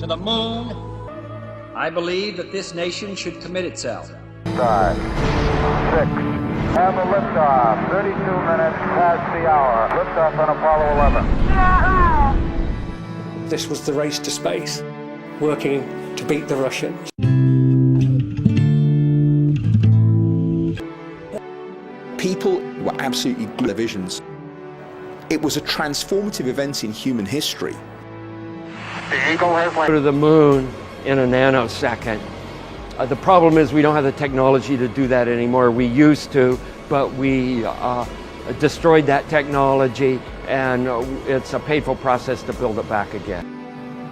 to the moon. I believe that this nation should commit itself. 5, 6, have a liftoff. 32 minutes past the hour. Liftoff on Apollo 11. This was the race to space, working to beat the Russians. People were absolutely their visions. It was a transformative event in human history. The Eagle has Go to the moon in a nanosecond. The problem is we don't have the technology to do that anymore. We used to, but we destroyed that technology, and it's a painful process to build it back again.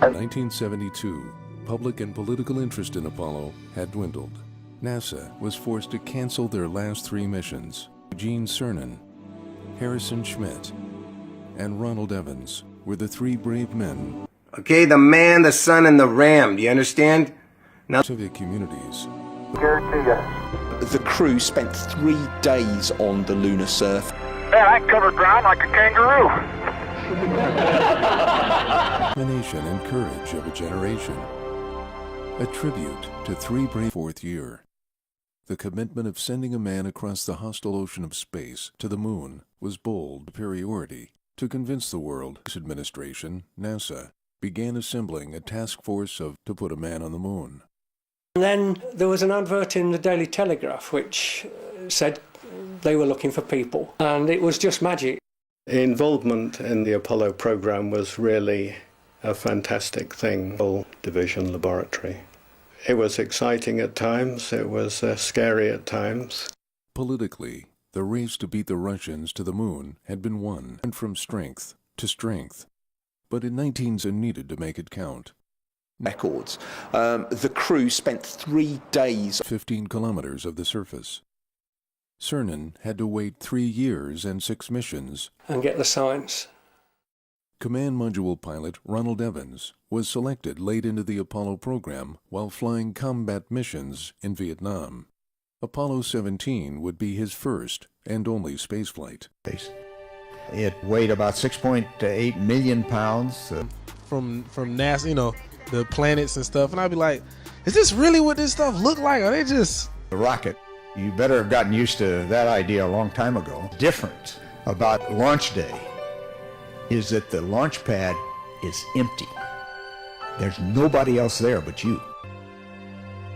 In 1972, public and political interest in Apollo had dwindled. NASA was forced to cancel their last 3 missions. Gene Cernan, Harrison Schmitt, and Ronald Evans were the 3 brave men. Okay, the man, the sun, and the ram. Do you understand? Now, Soviet communities. here to you. The crew spent 3 days on the lunar surface. Man, I covered ground like a kangaroo. Determination and courage of a generation. A tribute to 3 brave 4th year. The commitment of sending a man across the hostile ocean of space to the moon was bold superiority. To convince the world, this administration, NASA, began assembling a task force to put a man on the moon. And then there was an advert in the Daily Telegraph which said they were looking for people, and it was just magic. Involvement in the Apollo program was really a fantastic thing. Whole division laboratory. It was exciting at times, it was scary at times. Politically, the race to beat the Russians to the moon had been won, and from strength to strength. But in 19s needed to make it count. Records. The crew spent 3 days. 15 kilometers of the surface. Cernan had to wait 3 years and 6 missions. And get the science. Command Module pilot Ronald Evans was selected late into the Apollo program while flying combat missions in Vietnam. Apollo 17 would be his first and only spaceflight. It weighed about 6.8 million pounds. From NASA, you know, the planets and stuff, and I'd be like, is this really what this stuff look like? Are they just... The rocket, you better have gotten used to that idea a long time ago. Different about launch day is that the launch pad is empty. There's nobody else there but you.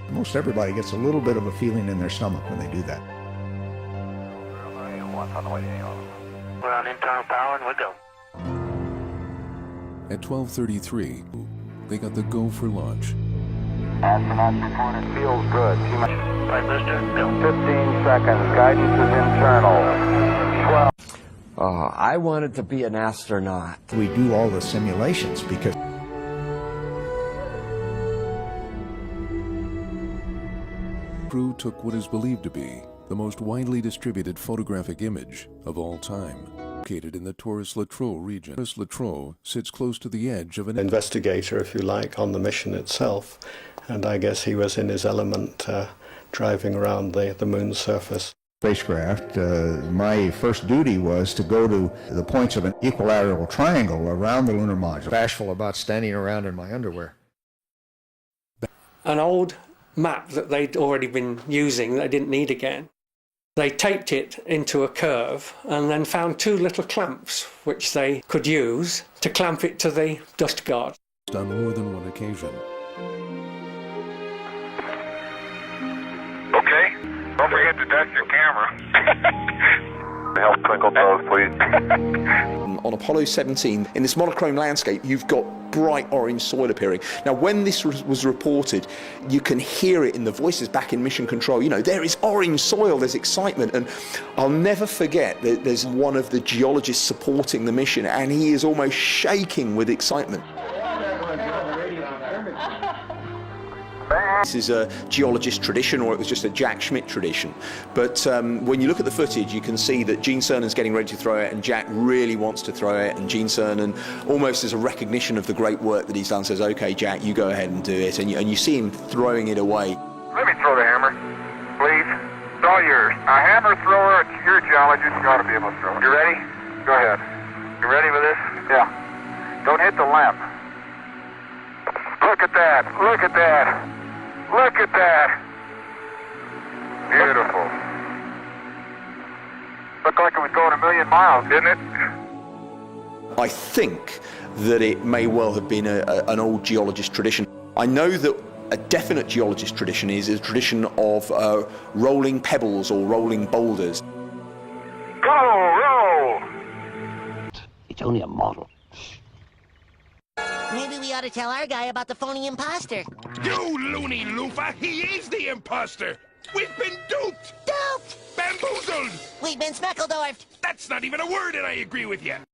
Most everybody gets a little bit of a feeling in their stomach when they do that. We're on internal power and we go. At 12:33, they got the go for launch. Astronauts report it feels good. Right, booster, go. 15 seconds. Guidance is internal. 12. I wanted to be an astronaut. We do all the simulations because Crew took what is believed to be the most widely distributed photographic image of all time. Located in the Taurus-Lattreux region. Taurus-Lattreux sits close to the edge of an Investigator, if you like, on the mission itself. And I guess he was in his element driving around the moon's surface. spacecraft. My first duty was to go to the points of an equilateral triangle around the lunar module. Bashful about standing around in my underwear. An old map that they'd already been using that they didn't need again. They taped it into a curve and then found 2 little clamps which they could use to clamp it to the dust guard. On more than one occasion. Okay. Don't forget to dust your camera. Help twinkle toes, please. On Apollo 17, in this monochrome landscape, you've got bright orange soil appearing. Now, when this was reported, you can hear it in the voices back in mission control. You know, there is orange soil, there's excitement. And I'll never forget that there's one of the geologists supporting the mission, and he is almost shaking with excitement. This is a geologist tradition, or it was just a Jack Schmitt tradition. But when you look at the footage, you can see that Gene Cernan's getting ready to throw it, and Jack really wants to throw it, and Gene Cernan, almost as a recognition of the great work that he's done, says, "Okay, Jack, you go ahead and do it," and you see him throwing it away. Let me throw the hammer, please. It's all yours. A hammer thrower, you're a geologist, you ought to be able to throw it. You ready? Go ahead. You ready with this? Yeah. Don't hit the lamp. Look at that. Look at that. Look at that. Beautiful. Looked like it was going 1,000,000 miles, didn't it? I think that it may well have been an old geologist tradition. I know that a definite geologist tradition is a tradition of rolling pebbles or rolling boulders. Go, roll! It's only a model. Maybe we ought to tell our guy about the phony imposter. You loony loofah! He is the imposter! We've been duped! Duped! Bamboozled! We've been Smeckledorfed! That's not even a word, and I agree with you.